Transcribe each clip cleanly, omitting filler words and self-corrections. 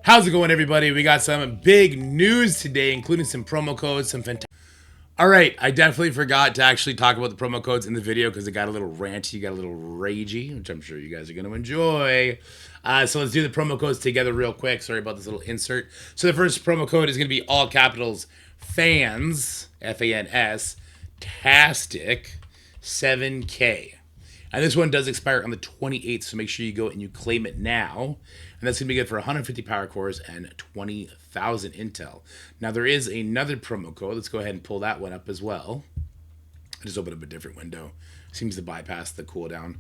How's it going, everybody? We got some big news today, including some promo codes, some fantastic. All right, I definitely forgot to actually talk about the promo codes in the video because it got a little ranty, got a little ragey, which I'm sure you guys are going to enjoy. So let's do the promo codes together real quick. Sorry about this little insert. So the first promo code is going to be all capitals, FANS, F-A-N-S, TASTIC, 7K. And this one does expire on the 28th, so make sure you go and you claim it now. And that's going to be good for 150 power cores and 20,000 intel. Now, there is another promo code. Let's go ahead and pull that one up as well. I just opened up a different window. Seems to bypass the cooldown.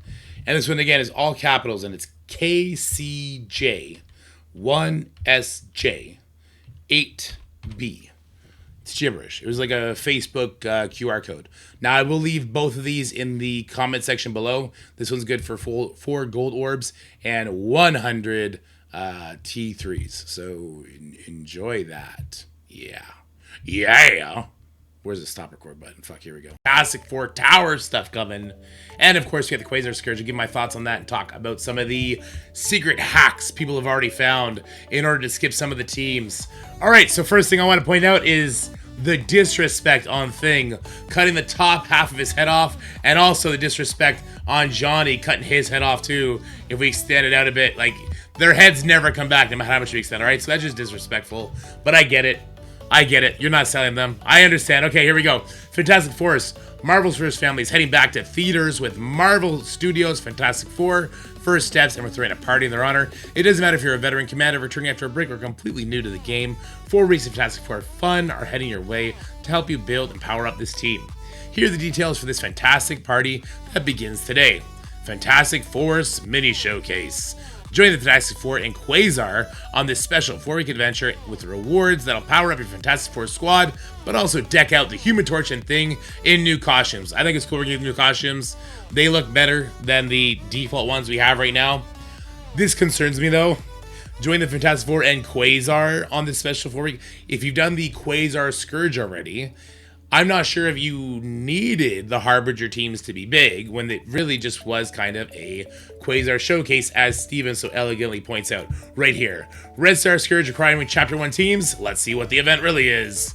And this one, again, is all capitals, and it's KCJ1SJ8B. It's gibberish. It was like a Facebook QR code. Now, I will leave both of these in the comment section below. This one's good for 4 gold orbs and 100 T3s. So enjoy that. Yeah. Where's the stop record button? Fuck, here we go. Classic 4 tower stuff coming. And, of course, we have the Quasar Scourge. I'll give my thoughts on that and talk about some of the secret hacks people have already found in order to skip some of the teams. All right, so first thing I want to point out is the disrespect on Thing, cutting the top half of his head off, and also the disrespect on Johnny, cutting his head off too, if we extend it out a bit. Like, their heads never come back no matter how much we extend, all right? So that's just disrespectful, but I get it. You're not selling them. I understand. Okay, here we go. Fantastic Four's Marvel's First Family is heading back to theaters with Marvel Studios' Fantastic Four First Steps, and we're throwing a party in their honor. It doesn't matter if you're a veteran commander returning after a break or completely new to the game. 4 weeks of Fantastic Four fun are heading your way to help you build and power up this team. Here are the details for this fantastic party that begins today. Fantastic Four's mini showcase. Join the Fantastic Four and Quazar on this special 4-week adventure with rewards that'll power up your Fantastic Four squad, but also deck out the Human Torch and Thing in new costumes. I think it's cool we're getting new costumes. They look better than the default ones we have right now. This concerns me, though. Join the Fantastic Four and Quazar on this special 4-week. If you've done the Quasar Scourge already, I'm not sure if you needed the Harbinger teams to be big when it really just was kind of a Quasar showcase, as Steven so elegantly points out right here. Red Star Scourge requiring Chapter 1 teams. Let's see what the event really is.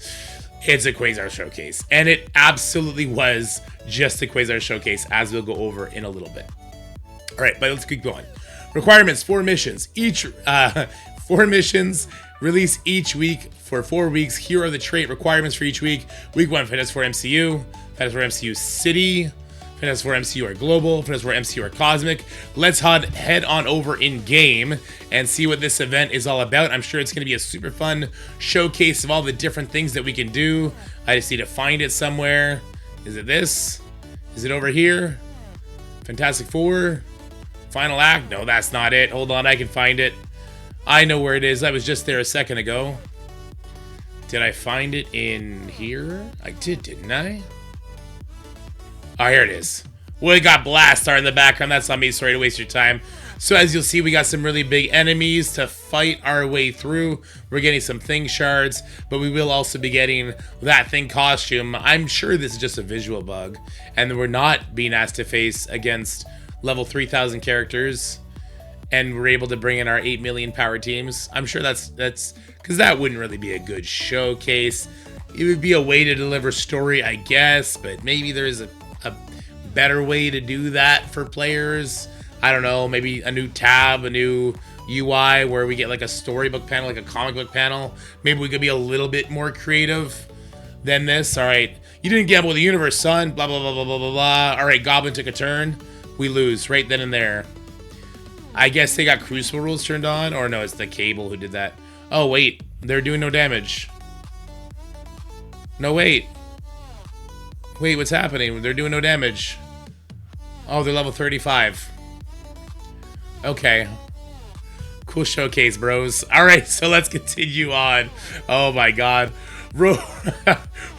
It's a Quasar showcase, and it absolutely was just a Quasar showcase, as we'll go over in a little bit. All right, but let's keep going. Requirements: 4 missions. 4 missions release each week for 4 weeks. Here are the trait requirements for each week. Week 1, Fantastic Four MCU, Fantastic Four MCU City, Fantastic Four MCU or Global, Fantastic Four MCU or Cosmic. Let's head on over in game and see what this event is all about. I'm sure it's going to be a super fun showcase of all the different things that we can do. I just need to find it somewhere. Is it this? Is it over here? Fantastic Four Final Act? No, that's not it. Hold on, I can find it. I know where it is. I was just there a second ago. Did I find it in here? I did, didn't I? Oh, here it is. We got Baxter in the background. That's not me. Sorry to waste your time. So as you'll see, we got some really big enemies to fight our way through. We're getting some Thing shards, but we will also be getting that Thing costume. I'm sure this is just a visual bug, and we're not being asked to face against level 3,000 characters. And we're able to bring in our 8 million power teams. I'm sure that's because that wouldn't really be a good showcase. It would be a way to deliver story, I guess, but maybe there's a better way to do that for players. I don't know, maybe a new tab, a new UI where we get like a storybook panel, like a comic book panel. Maybe we could be a little bit more creative than this. All right, you didn't gamble with the universe, son. Blah, blah, blah, blah, blah, blah, blah. All right, Goblin took a turn. We lose right then and there. I guess they got Crucible rules turned on, or no, it's the Cable who did that. Oh, wait, they're doing no damage. No, wait. Wait, what's happening? They're doing no damage. Oh, they're level 35. Okay. Cool showcase, bros. All right, so let's continue on. Oh, my God.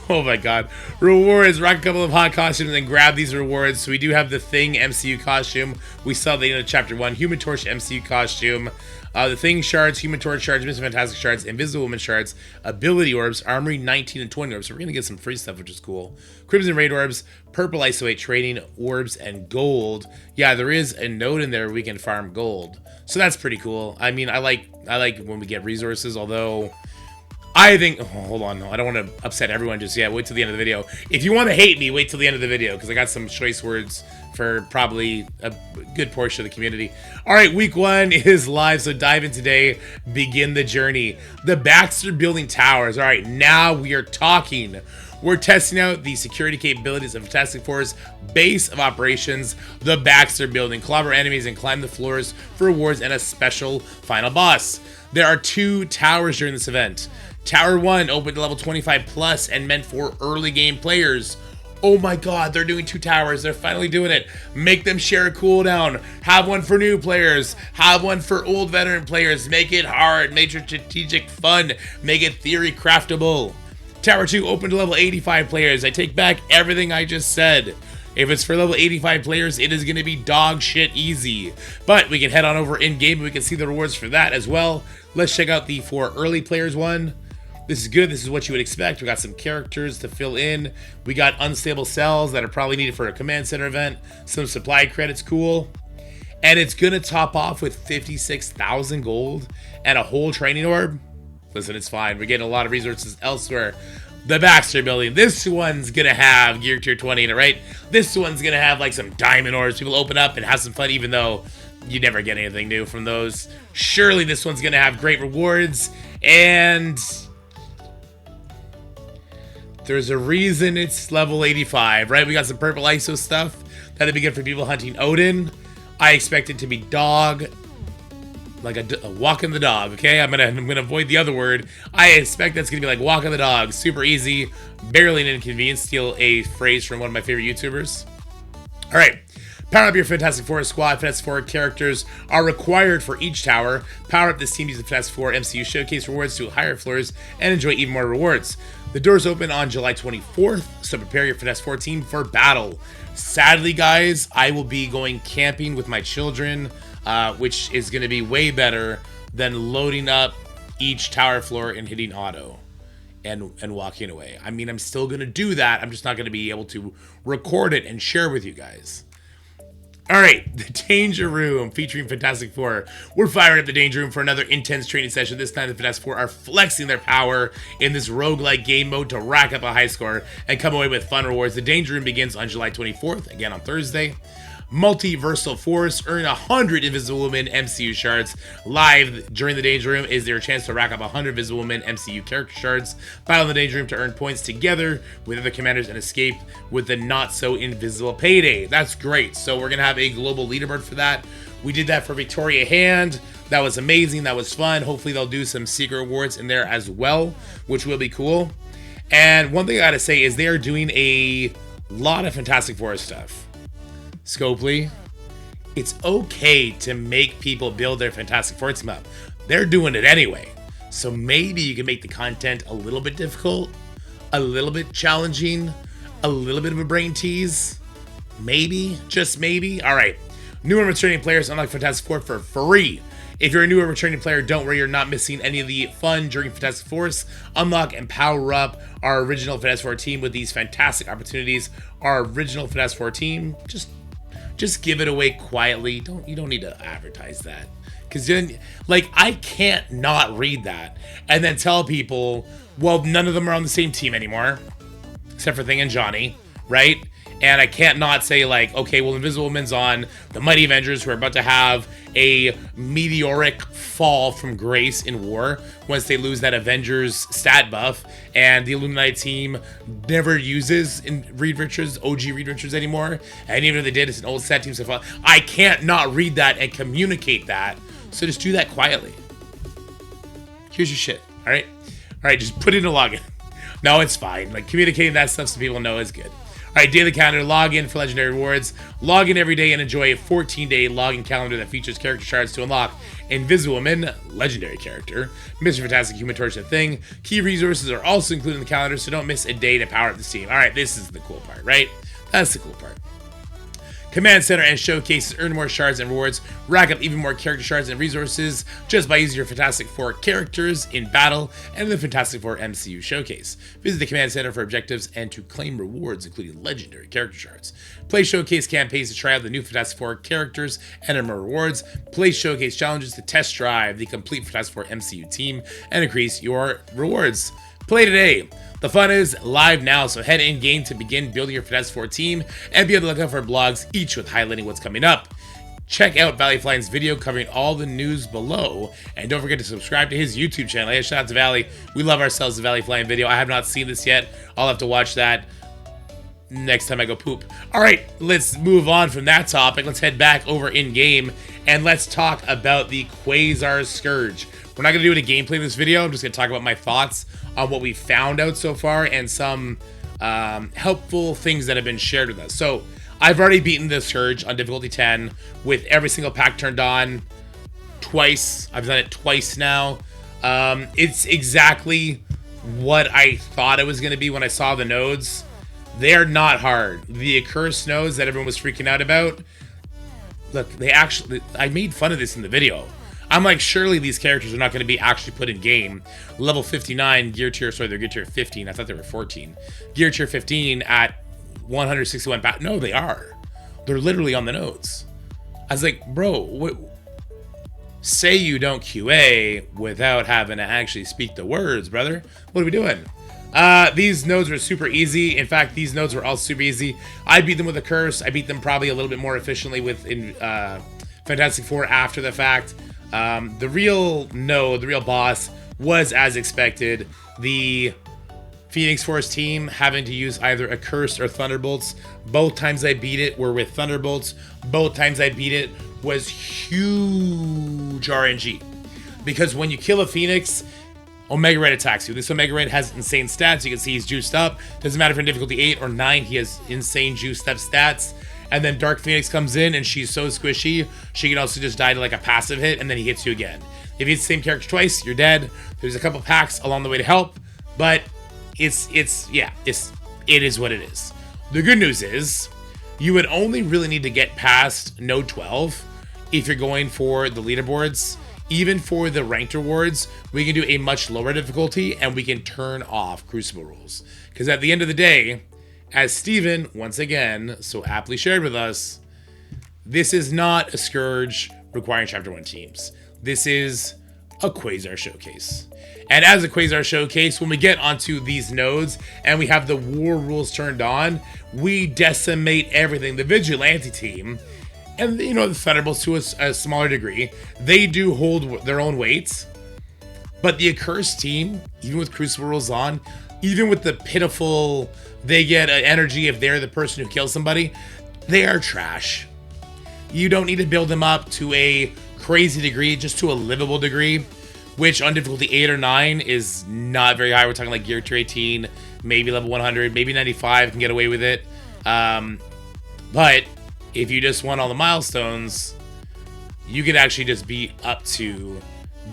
Oh my God. Rewards. Rock a couple of hot costumes and then grab these rewards. So we do have the Thing MCU costume. We saw the end of Chapter 1. Human Torch MCU costume. The Thing shards, Human Torch shards, Mr. Fantastic shards, Invisible Woman shards, Ability orbs, Armory 19 and 20 orbs. So we're going to get some free stuff, which is cool. Crimson Raid orbs, Purple Isolate Trading orbs, and gold. Yeah, there is a node in there where we can farm gold. So that's pretty cool. I mean, I like when we get resources, although I think, oh, hold on, I don't want to upset everyone just yet. Wait till the end of the video. If you want to hate me, wait till the end of the video, because I got some choice words for probably a good portion of the community. All right, week 1 is live, so dive in today, begin the journey. The Baxter building towers. All right, now we are talking. We're testing out the security capabilities of Fantastic Four's base of operations, the Baxter building. Clobber enemies and climb the floors for rewards and a special final boss. There are 2 towers during this event. Tower 1 open to level 25 plus and meant for early game players. Oh my god, they're doing 2 towers. They're finally doing it. Make them share a cooldown. Have one for new players. Have one for old veteran players. Make it hard. Make it strategic fun. Make it theory craftable. Tower 2 open to level 85 players. I take back everything I just said. If it's for level 85 players, it is going to be dog shit easy. But we can head on over in-game and we can see the rewards for that as well. Let's check out the for early players one. This is good. This is what you would expect. We got some characters to fill in. We got unstable cells that are probably needed for a command center event. Some supply credits, cool. And it's going to top off with 56,000 gold and a whole training orb. Listen, it's fine. We're getting a lot of resources elsewhere. The Baxter building. This one's going to have gear tier 20 in it, right? This one's going to have like some diamond orbs. People open up and have some fun, even though you never get anything new from those. Surely this one's going to have great rewards. And there's a reason it's level 85, right? We got some purple ISO stuff. That'd be good for people hunting Odin. I expect it to be dog, like a walking the dog, okay? I'm gonna avoid the other word. I expect that's gonna be like walking the dog, super easy, barely an inconvenience. Steal a phrase from one of my favorite YouTubers. All right. Power up your Fantastic Four squad. Fantastic Four characters are required for each tower. Power up this team using the Fantastic Four MCU Showcase rewards to higher floors and enjoy even more rewards. The doors open on July 24th, so prepare your Fantastic Four team for battle. Sadly, guys, I will be going camping with my children, which is going to be way better than loading up each tower floor and hitting auto and walking away. I mean, I'm still going to do that. I'm just not going to be able to record it and share with you guys. All right, the Danger Room featuring Fantastic Four. We're firing up the Danger Room for another intense training session. This time the Fantastic Four are flexing their power in this roguelike game mode to rack up a high score and come away with fun rewards. The Danger Room begins on July 24th, again on Thursday. Multiversal Force, earn 100 Invisible Woman MCU shards. Live during the Danger Room is their chance to rack up 100 Invisible Woman MCU character shards. Battle in the Danger Room to earn points together with other commanders and escape with the not so invisible payday. That's great. So we're gonna have a global leaderboard for that. We did that for Victoria Hand. That was amazing. That was fun. Hopefully they'll do some secret rewards in there as well, which will be cool. And one thing I gotta say is they are doing a lot of Fantastic Four stuff. Scopely, it's okay to make people build their Fantastic Four team up. They're doing it anyway. So maybe you can make the content a little bit difficult, a little bit challenging, a little bit of a brain tease. Maybe, just maybe. All right, new and returning players unlock Fantastic Four for free. If you're a new or returning player, don't worry, you're not missing any of the fun during Fantastic Force. Unlock and power up our original Fantastic Four team with these fantastic opportunities. Our original Fantastic Four team, just give it away quietly. You don't need to advertise that. Because then, like, I can't not read that and then tell people, well, none of them are on the same team anymore, except for Thing and Johnny, right? And I can't not say, like, okay, well, Invisible Woman's on the Mighty Avengers, who are about to have a meteoric fall from grace in war once they lose that Avengers stat buff, and the Illuminati team never uses in Reed Richards, OG Reed Richards anymore, and even if they did, it's an old stat team, so I can't not read that and communicate that, so just do that quietly. Here's your shit, all right? All right, just put it in a login. No, it's fine. Like, communicating that stuff so people know is good. All right, daily calendar, log in for legendary rewards. Log in every day and enjoy a 14-day login calendar that features character shards to unlock Invisible Woman, legendary character, Mr. Fantastic, Human Torch, and Thing. Key resources are also included in the calendar, so don't miss a day to power up the team. All right, this is the cool part, right? That's the cool part. Command Center and Showcases earn more shards and rewards, rack up even more character shards and resources just by using your Fantastic Four characters in battle and the Fantastic Four MCU Showcase. Visit the Command Center for objectives and to claim rewards, including legendary character shards. Play Showcase campaigns to try out the new Fantastic Four characters and earn more rewards. Play Showcase challenges to test drive the complete Fantastic Four MCU team and increase your rewards. Play today. The fun is live now, so head in game to begin building your Fantastic Four team and be on the lookout for blogs, each with highlighting what's coming up. Check out Valley Flying's video covering all the news below, and don't forget to subscribe to his YouTube channel. Hey, shout out to Valley. We love ourselves a Valley Flying video. I have not seen this yet. I'll have to watch that next time I go poop. All right, let's move on from that topic. Let's head back over in game and let's talk about the Quasar Scourge. We're not going to do any gameplay in this video. I'm just going to talk about my thoughts on what we found out so far and some helpful things that have been shared with us. So I've already beaten the Scourge on difficulty 10 with every single pack turned on twice. I've done it twice now. It's exactly what I thought it was going to be when I saw the nodes. They're not hard. The accursed nodes that everyone was freaking out about. Look, I made fun of this in the video. I'm like, surely these characters are not going to be actually put in game. Level 59, gear tier, sorry, they're gear tier 15. I thought they were 14. Gear tier 15 at 161 pounds. No, they are. They're literally on the nodes. I was like, bro, what? Say you don't QA without having to actually speak the words, brother. What are we doing? These nodes were super easy. In fact, these nodes were all super easy. I beat them with a curse. I beat them probably a little bit more efficiently with Fantastic Four after the fact. The real node, the real boss, was as expected. The Phoenix Force team having to use either a curse or Thunderbolts. Both times I beat it were with Thunderbolts. Both times I beat it was huge RNG. Because when you kill a Phoenix, Omega Red attacks you. This Omega Red has insane stats. You can see he's juiced up. Doesn't matter if in difficulty 8 or 9, he has insane juiced up stats. And then Dark Phoenix comes in and she's so squishy, she can also just die to like a passive hit and then he hits you again. If you hit the same character twice, you're dead. There's a couple packs along the way to help, but it is what it is. The good news is you would only really need to get past node 12 if you're going for the leaderboards. Even for the ranked rewards, we can do a much lower difficulty and we can turn off Crucible rules. Because at the end of the day, as Steven, once again, so aptly shared with us, this is not a Scourge requiring Chapter 1 teams. This is a Quasar Showcase. And as a Quasar Showcase, when we get onto these nodes and we have the war rules turned on, we decimate everything. The Vigilante team, and you know, the Thunderbolts to a smaller degree, they do hold their own weights. But the Accursed team, even with Crucible rules on, even with the pitiful, they get an energy if they're the person who kills somebody, they are trash. You don't need to build them up to a crazy degree, just to a livable degree, which on difficulty 8 or 9 is not very high. We're talking like gear tier 18, maybe level 100, maybe 95 can get away with it. But if you just want all the milestones, you could actually just be up to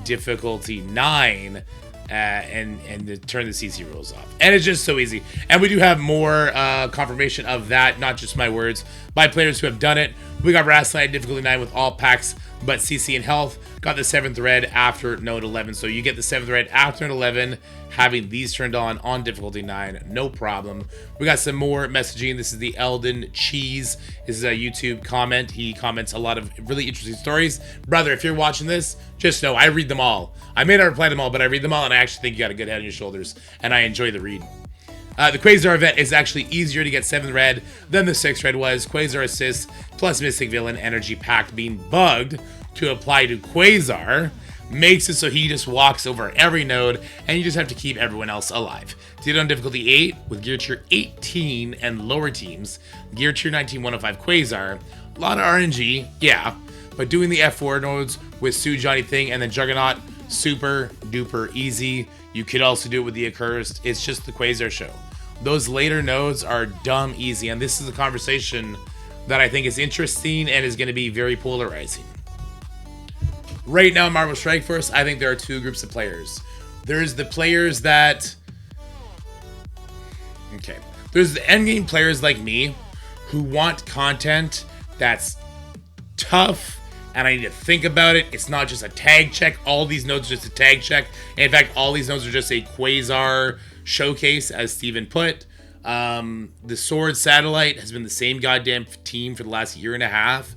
difficulty 9 and to turn the CC rules off. And it's just so easy. And we do have more confirmation of that, not just my words, by players who have done it. We got Rasslite difficulty 9 with all packs but CC and health. Got the 7th red after node 11. So you get the 7th red after node 11, having these turned on difficulty 9, no problem. We got some more messaging. This is the Eldon Cheese. This is a YouTube comment. He comments a lot of really interesting stories. Brother, if you're watching this, just know I read them all. I may not reply to them all, but I read them all, and I actually think you got a good head on your shoulders, and I enjoy the read. The Quasar event is actually easier to get 7th red than the 6th red was. Quasar Assist plus Mystic Villain Energy Pack being bugged to apply to Quasar makes it so he just walks over every node and you just have to keep everyone else alive. Did it on difficulty 8 with gear tier 18 and lower teams. Gear tier 19 105 Quasar. A lot of RNG, yeah, but doing the F4 nodes with Sue Johnny Thing and then Juggernaut, super duper easy. You could also do it with the Accursed. It's just the Quasar show. Those later nodes are dumb easy, and this is a conversation that I think is interesting and is going to be very polarizing. Right now in Marvel Strike Force, I think there are two groups of players. There's the players that... Okay. There's the endgame players like me who want content that's tough, and I need to think about it. It's not just a tag check. All these nodes are just a tag check. And in fact, all these nodes are just a Quasar showcase, as Steven put. The Sword Satellite has been the same goddamn team for the last year and a half.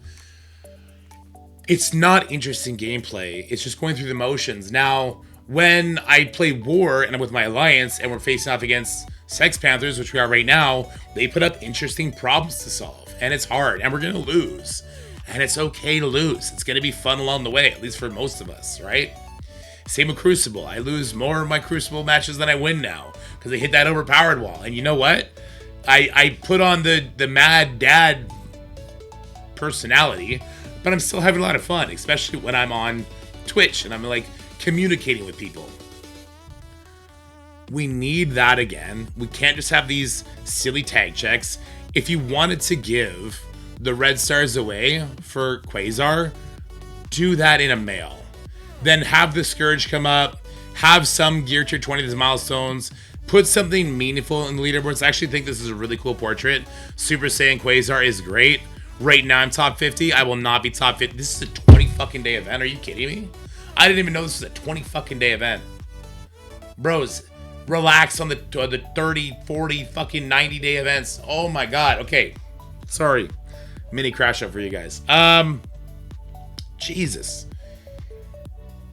It's not interesting gameplay. It's just going through the motions. Now, when I play War and I'm with my alliance and we're facing off against Sex Panthers, which we are right now, they put up interesting problems to solve. And it's hard, and we're going to lose. And it's okay to lose. It's going to be fun along the way, at least for most of us, right? Same with Crucible. I lose more of my Crucible matches than I win now because I hit that overpowered wall. And you know what? I put on the mad dad personality, but I'm still having a lot of fun, especially when I'm on Twitch and I'm like communicating with people. We need that again. We can't just have these silly tag checks. If you wanted to give the red stars away for Quasar, do that in a mail. Then have the Scourge come up, have some gear tier 20 as milestones, put something meaningful in the leaderboards. I actually think this is a really cool portrait. Super Saiyan Quasar is great. Right now I'm top 50. I will not be top 50. This is a 20 fucking day event. Are you kidding me? I didn't even know this was a 20 fucking day event. Bros, relax on the 30, 40, fucking 90 day events. Oh my god. Okay. Sorry. Mini crash up for you guys. Jesus.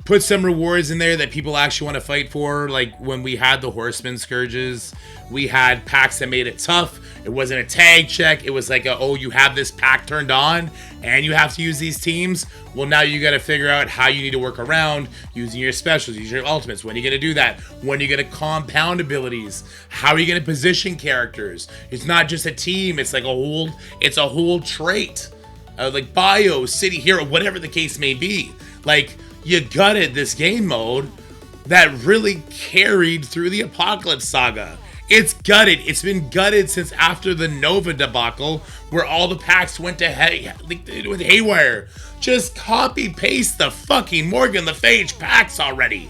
Put some rewards in there that people actually want to fight for. Like when we had the Horseman Scourges, we had packs that made it tough. It wasn't a tag check. It was like, oh, you have this pack turned on and you have to use these teams. Well, now you got to figure out how you need to work around using your specials, using your ultimates. When are you going to do that? When are you going to compound abilities? How are you going to position characters? It's not just a team. It's like it's a whole trait. Like bio, city, hero, whatever the case may be. Like, you gutted this game mode that really carried through the Apocalypse Saga. It's gutted. It's been gutted since after the Nova debacle, where all the packs went to with haywire. Just copy paste the fucking Morgan Le Fage packs already.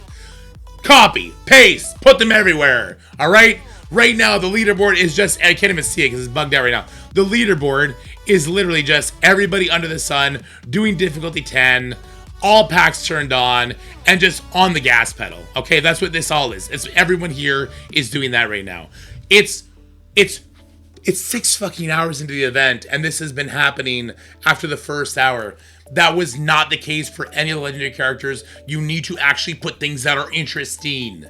Copy, paste, put them everywhere. All right. Right now, the leaderboard is just, I can't even see it because it's bugged out right now. The leaderboard is literally just everybody under the sun doing difficulty 10. All packs turned on and just on the gas pedal. Okay, that's what this all is. It's everyone here is doing that right now. It's 6 fucking hours into the event, and this has been happening after the first hour. That was not the case for any of the legendary characters. You need to actually put things that are interesting.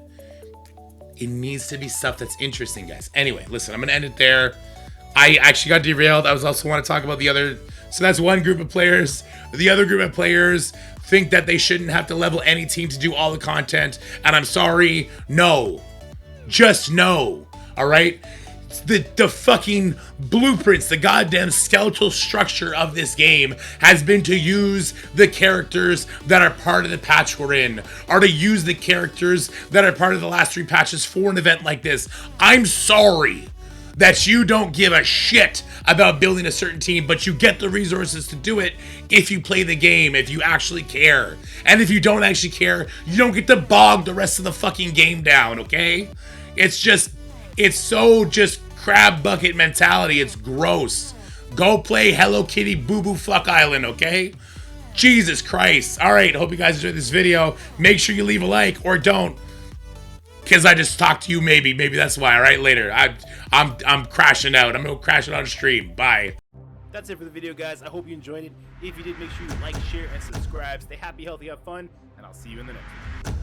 It needs to be stuff that's interesting, guys. Anyway, listen, I'm gonna end it there. I actually got derailed. I was also want to talk about the other. So that's one group of players. The other group of players think that they shouldn't have to level any team to do all the content. And I'm sorry, no. Just no. All right? The fucking blueprints, the goddamn skeletal structure of this game has been to use the characters that are part of the patch we're in, or to use the characters that are part of the last 3 patches for an event like this. I'm sorry that you don't give a shit about building a certain team, but you get the resources to do it if you play the game, if you actually care. And if you don't actually care, you don't get to bog the rest of the fucking game down, okay? It's so just crab bucket mentality. It's gross. Go play Hello Kitty Boo Boo Fuck Island, okay? Jesus Christ. All right, hope you guys enjoyed this video. Make sure you leave a like, or don't, because I just talked to you. Maybe that's why. All right, later. I'm crashing out. I'm gonna crash it on stream. Bye. That's it for the video, guys. I hope you enjoyed it. If you did, make sure you like, share, and subscribe. Stay happy, healthy, have fun, and I'll see you in the next one.